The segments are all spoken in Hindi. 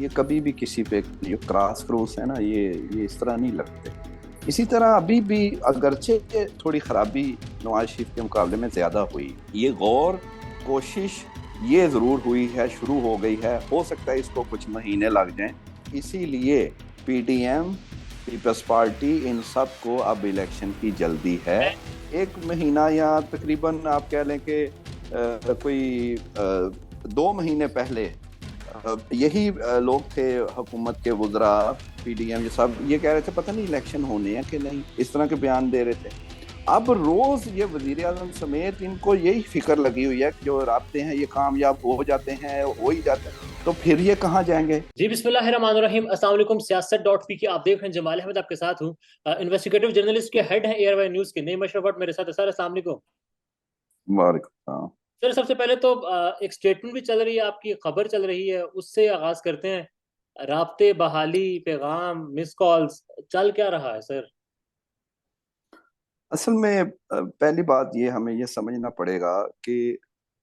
ये कभी भी किसी पे जो क्रॉस क्रोस है ना, ये इस तरह नहीं लगते। इसी तरह अभी भी अगरचे थोड़ी खराबी नवाज शरीफ के मुकाबले में ज्यादा हुई, ये गौर कोशिश ये जरूर हुई है, शुरू हो गई है, हो सकता है इसको कुछ महीने लग जाएं। इसीलिए पीडीएम, पीपल्स पार्टी, इन सब को अब इलेक्शन की जल्दी है। एक महीना या तकरीबन आप कह लें कि कोई 2 महीने पहले यही लोग थे, हुकूमत के वुज़रा, पीडीएम, ये सब ये कह रहे थे पता नहीं इलेक्शन होने हैं कि नहीं, इस तरह के बयान दे रहे थे। अब रोज ये वजीर आजम समेत इनको यही फिक्र लगी हुई है कि जो रास्ते हैं ये कामयाब हो जाते हैं, हो ही जाते हैं, तो फिर ये कहाँ जाएंगे। जी बिस्मिल्लाहिर्रहमानिर्रहीम। अस्सलाम वालेकुम। सियासत डॉट पी की आप देख रहे हैं। जमाल अहमद आपके साथ हूँ। इन्वेस्टिगेटिव जर्नलिस्ट के हेड हैं एयरवाई न्यूज़ के नईम अशरफ भट्ट मेरे साथ है। सर अस्सलाम वालेकुम। वालेकुम। सर सबसे पहले तो एक स्टेटमेंट भी चल रही है, आपकी खबर चल रही है, उससे आगाज करते हैं। राब्ते, बहाली, पैगाम, मिस कॉल्स, चल क्या रहा है सर? असल में पहली बात ये हमें ये समझना पड़ेगा कि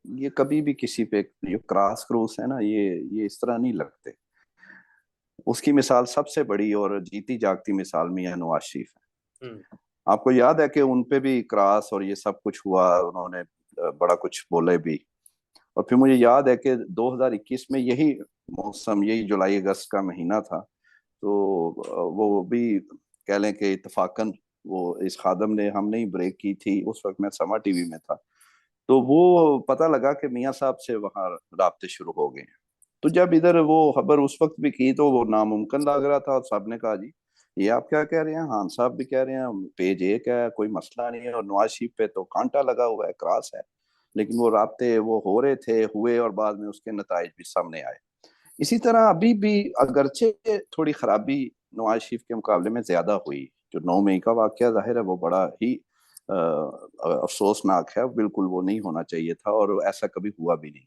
ये कभी भी किसी पे जो क्रॉस क्रोस है ना, ये इस तरह नहीं लगते। उसकी मिसाल सबसे बड़ी और जीती जागती मिसाल मियां नवाज शरीफ है। हम्म। आपको याद है कि उन पे भी क्रॉस और ये सब कुछ हुआ, उन्होंने बड़ा कुछ बोले भी। और फिर मुझे याद है कि 2021 में यही मौसम, यही जुलाई अगस्त का महीना था, तो वो भी कह लें कि इत्तेफाकन वो इस खादम ने हमने ही ब्रेक की थी, उस वक्त मैं समा टीवी में था। तो वो पता लगा कि मियां साहब से वहाँ राब्ते शुरू हो गए हैं। तो जब इधर वो खबर उस वक्त भी की तो वो नामुमकिन लग रहा था, और सबने कहा जी ये आप क्या कह रहे हैं, खान साहब भी कह रहे हैं, पेज एक है, कोई मसला नहीं है, और नवाज शरीफ पे तो कांटा लगा हुआ है, क्रॉस है। लेकिन वो राब्ते वो हो रहे थे, हुए, और बाद में उसके नताइज भी सामने आए। इसी तरह अभी भी अगरचे थोड़ी खराबी नवाज शरीफ के मुकाबले में ज्यादा हुई। जो 9 मई का वाकया जाहिर है वो बड़ा ही अफसोसनाक है, बिल्कुल वो नहीं होना चाहिए था, और ऐसा कभी हुआ भी नहीं।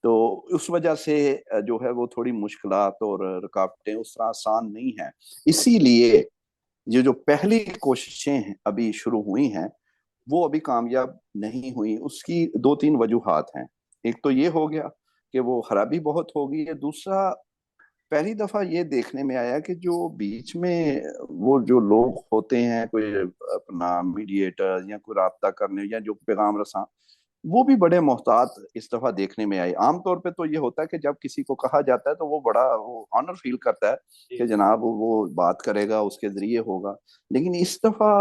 तो उस वजह से जो है वो थोड़ी मुश्किलात और रुकावटें उस तरह आसान नहीं है। इसीलिए ये जो पहली कोशिशें हैं अभी शुरू हुई हैं, वो अभी कामयाब नहीं हुई। उसकी दो तीन वजूहात हैं। एक तो ये हो गया कि वो खराबी बहुत हो गई है। दूसरा, पहली दफा ये देखने में आया कि जो बीच में वो जो लोग होते हैं, कोई अपना मीडिएटर या कोई राब्ता करने या जो पैगाम रसा, वो भी बड़े मोहतात इस दफा देखने में आए। आमतौर पे तो ये होता है कि जब किसी को कहा जाता है तो वो बड़ा वो ऑनर फील करता है जी। कि जनाब वो बात करेगा, उसके जरिए होगा। लेकिन इस दफा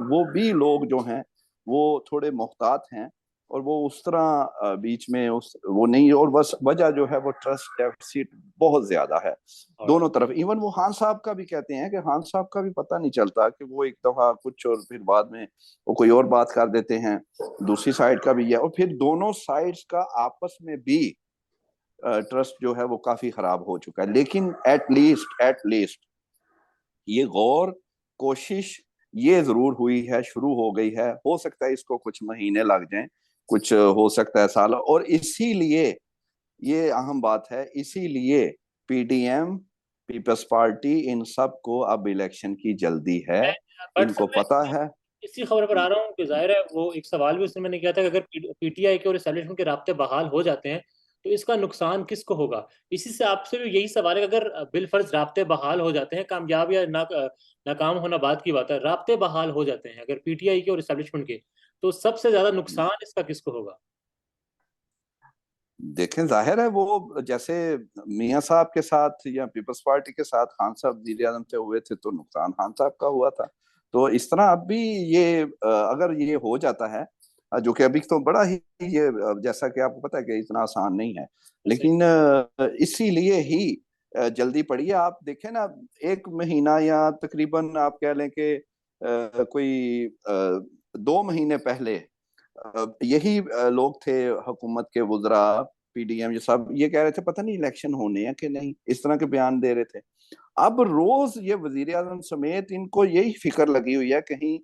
वो भी लोग जो हैं वो थोड़े मोहतात हैं, और वो उस तरह बीच में उस वो नहीं। और बस वजह जो है वो ट्रस्ट डेफिसिट बहुत ज्यादा है और दोनों तरफ। इवन वो खान साहब का भी कहते हैं कि खान साहब का भी पता नहीं चलता कि वो एक दफा कुछ और फिर बाद में वो कोई और बात कर देते हैं। दूसरी साइड का भी है, और फिर दोनों साइड्स का आपस में भी ट्रस्ट जो है वो काफी खराब हो चुका है। लेकिन एट लीस्ट ये गौर कोशिश ये जरूर हुई है, शुरू हो गई है, हो सकता है इसको कुछ महीने लग जाएं, कुछ हो सकता है साल। और इसीलिए ये अहम बात है, इसीलिए पीडीएम, पीपल्स पार्टी, इन सब को अब इलेक्शन की जल्दी है। मैं बट इनको सर मैं पता है। इसी खबर पर आ रहा हूँ कि जाहिर है वो एक सवाल भी उसने मैंने किया था कि अगर पीटीआई के और एस्टेब्लिशमेंट के राब्ते बहाल हो जाते हैं तो इसका नुकसान किसको होगा। इसी से आपसे भी यही सवाल है कि अगर बिलफर्ज राब्ते बहाल हो जाते हैं, कामयाब या नाकाम होना बात की बात है, राब्ते बहाल हो जाते हैं अगर पीटीआई के और एस्टेब्लिशमेंट के, तो सबसे ज्यादा नुकसान इसका किसको होगा? देखें, जाहिर है वो जैसे मियां साहब के साथ या पीपल्स पार्टी के साथ खान साहब वजीर आजम से हुए थे तो नुकसान खान साहब का हुआ था। तो इस तरह अब भी ये अगर ये हो जाता है, जो कि अभी तो बड़ा ही ये जैसा कि आपको पता है कि इतना आसान नहीं है। सही। लेकिन इसीलिए ही जल्दी पड़ी है। आप देखें ना, 1 महीना या तकरीबन आप कह लें कि कोई 2 महीने पहले यही लोग थे, हुकूमत के वुज़रा, पीडीएम, ये सब ये कह रहे थे पता नहीं इलेक्शन होने हैं कि नहीं, इस तरह के बयान दे रहे थे। अब रोज ये वजीर आजम समेत इनको यही फिक्र लगी हुई है कहीं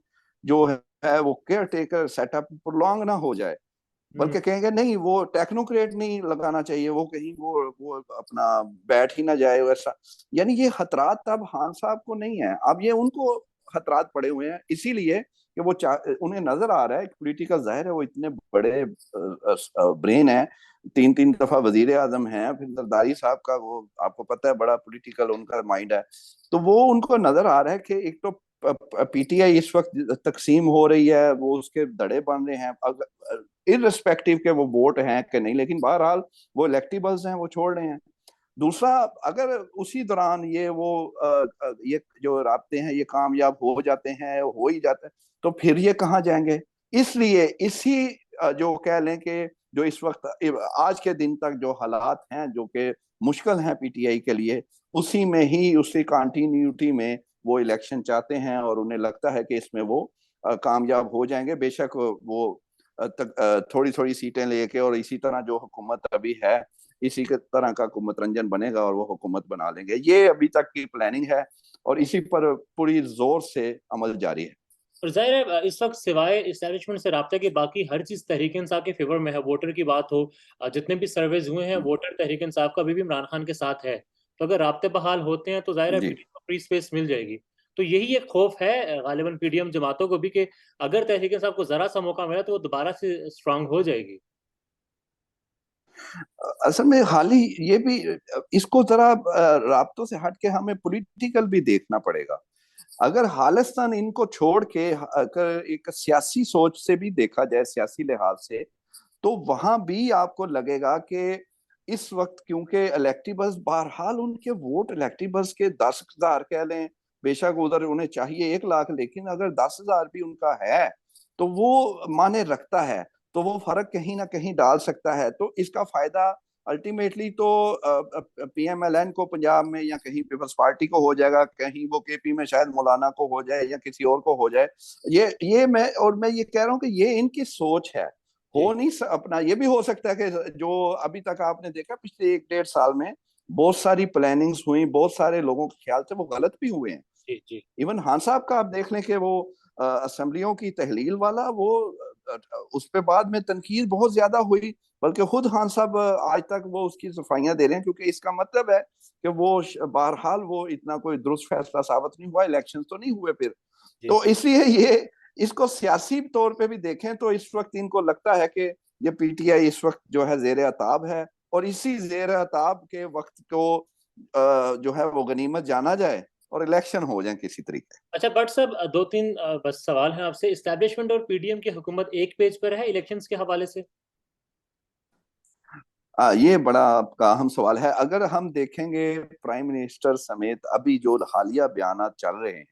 जो है वो केयर टेकर सेटअप प्रोलॉन्ग ना हो जाए। हम्म। बल्कि कहेंगे नहीं, वो टेक्नोक्रेट नहीं लगाना चाहिए, वो कहीं वो अपना बैठ ही ना जाए वैसा। यानी ये खतरात अब खान साहब को नहीं है, अब ये उनको खतरात पड़े हुए हैं। इसीलिए कि वो उन्हें नजर आ रहा है कि पॉलिटिकल जाहिर है वो इतने बड़े ब्रेन है, 3 3 दफा वजीर आजम हैं, फिर जरदारी साहब का वो आपको पता है बड़ा पॉलिटिकल उनका माइंड है। तो वो उनको नजर आ रहा है कि एक तो पीटीआई इस वक्त तकसीम हो रही है, वो उसके दड़े बन रहे हैं, इररिस्पेक्टिव के वो वोट हैं कि नहीं, लेकिन बहरहाल वो इलेक्टिबल्स हैं, वो छोड़ रहे हैं। दूसरा, अगर उसी दौरान ये जो राब्ते हैं ये कामयाब हो जाते हैं, हो ही जाते हैं, तो फिर ये कहाँ जाएंगे। इसलिए इसी जो कह लें कि जो इस वक्त आज के दिन तक जो हालात हैं जो कि मुश्किल हैं पीटीआई के लिए, उसी में ही उसी कंटिन्यूटी में वो इलेक्शन चाहते हैं और उन्हें लगता है कि इसमें वो कामयाब हो जाएंगे। बेशक वो थोड़ी थोड़ी सीटें लेके, और इसी तरह जो हुकूमत अभी है इसी के तरह का हुकूमत रंजन बनेगा और वो हुकूमत बना लेंगे। ये अभी तक की प्लानिंग है और इसी पर पूरी जोर से अमल जारी है। और जाहिर है इस वक्त सिवाय इस्टेब्लिशमेंट से राब्ता के बाकी हर चीज तहरीक इंसाफ के फेवर में है। वोटर की बात हो, जितने भी सर्वेज हुए हैं, वोटर तहरीक इंसाफ का अभी भी इमरान खान के साथ है। तो अगर राब्ते बहाल होते हैं तो जाहिर है जी। पीडीएम को फ्री स्पेस मिल जाएगी। तो यही एक खौफ है गालिबन पीडीएम जमातों को भी, कि अगर तहरीक इंसाफ को जरा सा मौका मिला तो वो दोबारा से स्ट्रांग हो जाएगी। असल में हाल ही ये भी इसको जरा राब्तों से हट के हमें पॉलिटिकल भी देखना पड़ेगा। अगर हालिस्तान इनको छोड़ के अगर एक सियासी सोच से भी देखा जाए, सियासी लिहाज से, तो वहां भी आपको लगेगा कि इस वक्त क्योंकि इलेक्टिबल्स बहरहाल उनके वोट इलेक्टिबल्स के 10,000 कह लें, बेशक उधर उन्हें चाहिए 1 लाख, लेकिन अगर 10,000 भी उनका है तो वो माने रखता है, तो वो फर्क कहीं ना कहीं डाल सकता है। तो इसका फायदा अल्टीमेटली तो पीएमएलएन को पंजाब में या कहीं पीपल्स पार्टी को हो जाएगा, कहीं वो केपी में शायद मौलाना को हो जाए या किसी और को हो जाए। मैं ये कह रहा हूँ कि ये इनकी सोच है। हो जी नहीं अपना ये भी हो सकता है कि जो अभी तक आपने देखा पिछले 1 1.5 साल में बहुत सारी प्लानिंग्स हुई, बहुत सारे लोगों के ख्याल से वो गलत भी हुए हैं। जी जी। इवन खान साहब का आप देख लें कि वो असेंबलियों की तहलील वाला वो अ, उस पे बाद में तनकीद बहुत ज्यादा हुई, बल्कि खुद खान साहब आज तक वो उसकी सफाइयां दे रहे हैं, क्योंकि इसका मतलब है कि वो बहरहाल वो इतना कोई दुरुस्त फैसला साबित नहीं हुआ, इलेक्शन तो नहीं हुए फिर। जी तो इसलिए ये इसको सियासी तौर पे भी देखें तो इस वक्त इनको लगता है कि ये पीटीआई इस वक्त जो है जेर अताब है, और इसी जेर अताब के वक्त को जो है वो गनीमत जाना जाए और इलेक्शन हो जाए किसी तरीके। अच्छा, बट साहब दो तीन बस सवाल हैं आपसे। इस्टेब्लिशमेंट और पीडीएम की हुकूमत एक पेज पर है इलेक्शंस के हवाले से? ये बड़ा आपका अहम सवाल है। अगर हम देखेंगे प्राइम मिनिस्टर समेत अभी जो हालिया बयानात चल रहे हैं,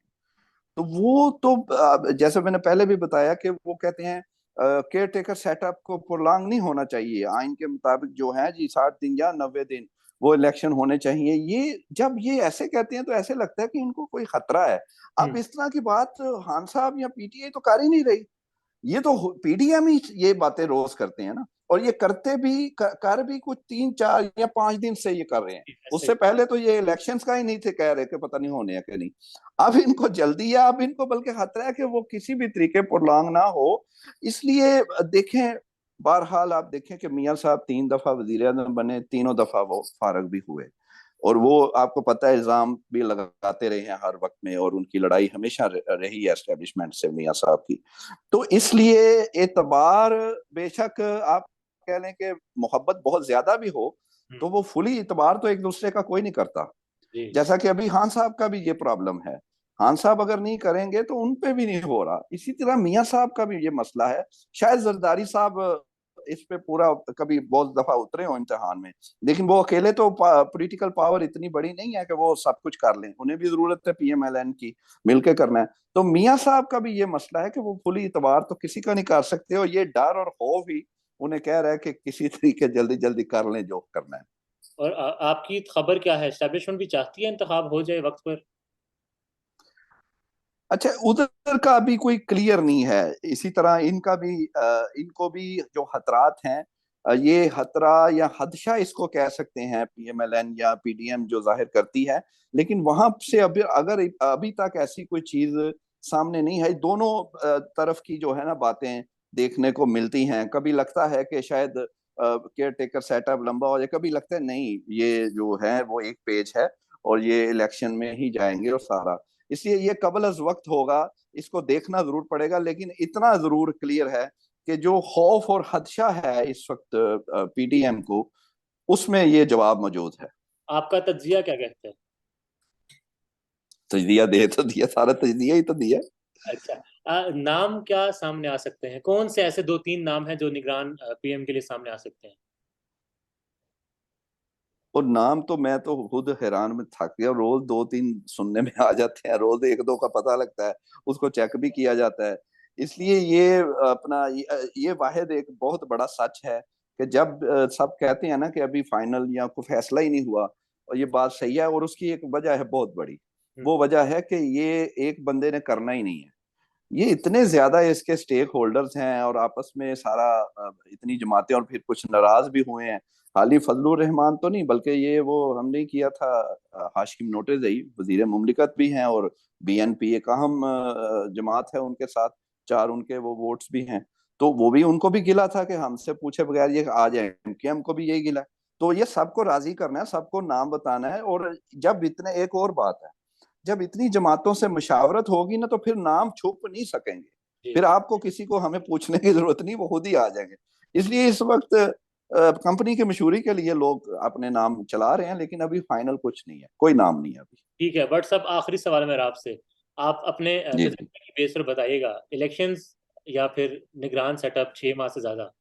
तो वो तो जैसे मैंने पहले भी बताया कि वो कहते हैं केयर टेकर सेटअप को प्रोलॉन्ग नहीं होना चाहिए, आइन के मुताबिक जो है जी 60 दिन या 90 दिन वो इलेक्शन होने चाहिए। ये जब ये ऐसे कहते हैं तो ऐसे लगता है कि इनको कोई खतरा है। अब हम्म। इस तरह की बात खान साहब या पीटीआई तो कर ही नहीं रही, ये तो पीडीएम ही ये बातें रोज करते हैं ना, और ये करते भी कर भी कुछ 3 4 या 5 दिन से ये कर रहे हैं। ऐसे उससे ही। पहले तो ये इलेक्शंस का ही नहीं थे, कह रहे कि पता नहीं होने हैं कि नहीं। अब इनको जल्दी है, अब इनको बल्कि खतरा है कि वो किसी भी तरीके प्रोलॉन्ग ना हो। इसलिए देखें, बहरहाल आप देखें कि मियां साहब 3 दफा वजीर आजम बने, तीनों दफा वो फारग भी हुए, और वो आपको पता है इल्जाम भी लगाते रहे हैं हर वक्त में, और उनकी लड़ाई हमेशा रही है एस्टेब्लिशमेंट से मियां साहब की। तो इसलिए एतबार, बेशक आप कह लें कि मोहब्बत बहुत ज्यादा भी हो, हम्म। तो वो फुली इतबार तो एक दूसरे का कोई नहीं करता। जी जैसा कि अभी खान साहब का भी ये प्रॉब्लम है, खान साहब अगर नहीं करेंगे तो उन पे भी नहीं हो रहा। इसी तरह मियां साहब का भी ये मसला है। शायद जरदारी साहब इस पे पूरा कभी बहुत दफा उतरे हो इम्तिहान में, लेकिन वो अकेले तो पॉलिटिकल पावर इतनी बड़ी नहीं है कि वो सब कुछ कर लें, उन्हें भी जरूरत है पीएमएलएन की, मिलकर करना है। तो मियां साहब का भी ये मसला है कि वो फुली इतबार तो किसी का नहीं कर सकते, और ये डर और खौफ ही उन्हें कह रहा है कि किसी तरीके जल्दी जल्दी कर लें जो करना है। और आपकी खबर क्या है? एस्टेब्लिशमेंट भी चाहती है इंतखाब हो जाए वक्त पर? अच्छा, उधर का अभी कोई क्लियर नहीं है। इसी तरह इनका भी इनको भी जो खतरात हैं, ये खतरा या खदशा इसको कह सकते हैं पीएमएलएन या पीडीएम जो जाहिर करती है, लेकिन वहां से अभी अगर अभी तक ऐसी कोई चीज सामने नहीं है। दोनों तरफ की जो है ना बातें देखने को मिलती हैं। कभी लगता है कि शायद केयर टेकर सेटअप लंबा हो जाए, कभी लगता है नहीं ये जो है वो एक पेज है और ये इलेक्शन में ही जाएंगे और सारा। इसलिए ये कबल अज वक्त होगा, इसको देखना जरूर पड़ेगा। लेकिन इतना जरूर क्लियर है कि जो खौफ और खदशा है इस वक्त पीडीएम को, उसमें ये जवाब मौजूद है। आपका तज्जिया क्या कहता है? तजदिया दे तो दिया, सारा तजदिया ही तो दिया। अच्छा, नाम क्या सामने आ सकते हैं? कौन से ऐसे दो तीन नाम हैं जो निगरान पीएम के लिए सामने आ सकते हैं? और नाम तो मैं तो खुद हैरान में थक गया, रोज दो तीन सुनने में आ जाते हैं, रोज एक दो का पता लगता है, उसको चेक भी किया जाता है। इसलिए ये अपना ये वाहिद एक बहुत बड़ा सच है कि जब सब कहते हैं ना कि अभी फाइनल या कोई फैसला ही नहीं हुआ, और ये बात सही है। और उसकी एक वजह है बहुत बड़ी, हम्म। वो वजह है कि ये एक बंदे ने करना ही नहीं है। ये इतने ज्यादा इसके स्टेक होल्डर्स हैं और आपस में सारा इतनी जमातें, और फिर कुछ नाराज भी हुए हैं। खाली फजलुर रहमान तो नहीं, बल्कि ये वो हमने किया था, हाशिम नोटेजई वजीर मुमलिकत भी हैं, और बीएनपी एक अहम जमात है उनके साथ, चार उनके वो वोट्स भी हैं। तो वो भी, उनको भी गिला था कि हमसे पूछे बगैर ये आ जाए, एमकेएम को भी यही गिला। तो ये सबको राजी करना है, सबको नाम बताना है। और जब इतने, एक और बात है, जब इतनी जमातों से मशावरत होगी ना, तो फिर नाम छुप नहीं सकेंगे। जी फिर जी। आपको किसी को हमें पूछने की जरूरत नहीं, वो खुद ही आ जाएंगे। इसलिए इस वक्त कंपनी की मशहूरी के लिए लोग अपने नाम चला रहे हैं, लेकिन अभी फाइनल कुछ नहीं है, कोई नाम नहीं है अभी। ठीक है, बट सब आखिरी सवाल मेरा आपसे, आप अपने जी जी। तजर्बे की बेस पर बताइएगा, इलेक्शंस या फिर निगरान सेटअप 6 माह से ज्यादा?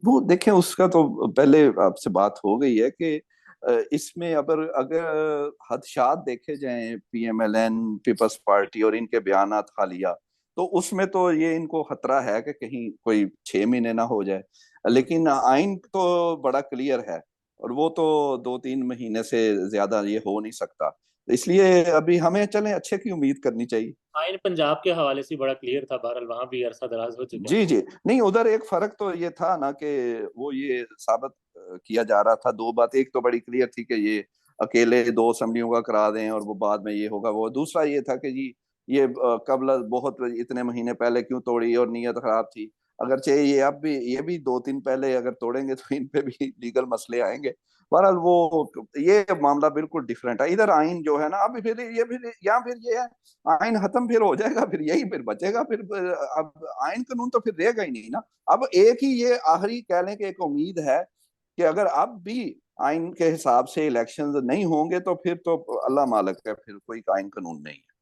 वो देखें, उसका तो पहले आपसे बात हो गई है कि इसमें अगर अगर हदशात देखे जाएं, पीएमएलएन, पीपल्स पार्टी और इनके बयानात हालिया, तो उसमें तो ये इनको खतरा है कि कहीं कोई 6 महीने ना हो जाए। लेकिन आइन तो बड़ा क्लियर है, और वो तो 2-3 महीने से ज्यादा ये हो नहीं सकता। इसलिए अभी हमें चलें, अच्छे की उम्मीद करनी चाहिए। आइन पंजाब के हवाले से बड़ा क्लियर था, बहरहाल वहां भी अरसा दराज हो चुका है। जी जी। नहीं, उधर एक फर्क तो ये था ना कि वो ये साबित किया जा रहा था, दो बात, एक तो बड़ी क्लियर थी कि ये अकेले दो असेंबलियों का करा दें और वो बाद में ये होगा वो। दूसरा ये था कि जी ये कबल बहुत इतने महीने पहले क्यों तोड़ी, और नीयत खराब थी। अगर चाहिए ये अब भी, ये भी 2 दिन पहले अगर तोड़ेंगे तो इन पे भी लीगल मसले आएंगे। बहरहाल वो ये मामला बिल्कुल डिफरेंट है। इधर आइन जो है ना, अभी फिर ये, फिर या फिर ये है, आइन खत्म फिर हो जाएगा, फिर यही फिर बचेगा फिर। अब आइन कानून तो फिर रहेगा ही नहीं ना। अब एक ही ये आखिरी कह लें कि एक उम्मीद है कि अगर अब भी आइन के हिसाब से इलेक्शंस नहीं होंगे, तो फिर तो अल्लाह मालिक है, फिर कोई आइन कानून नहीं है।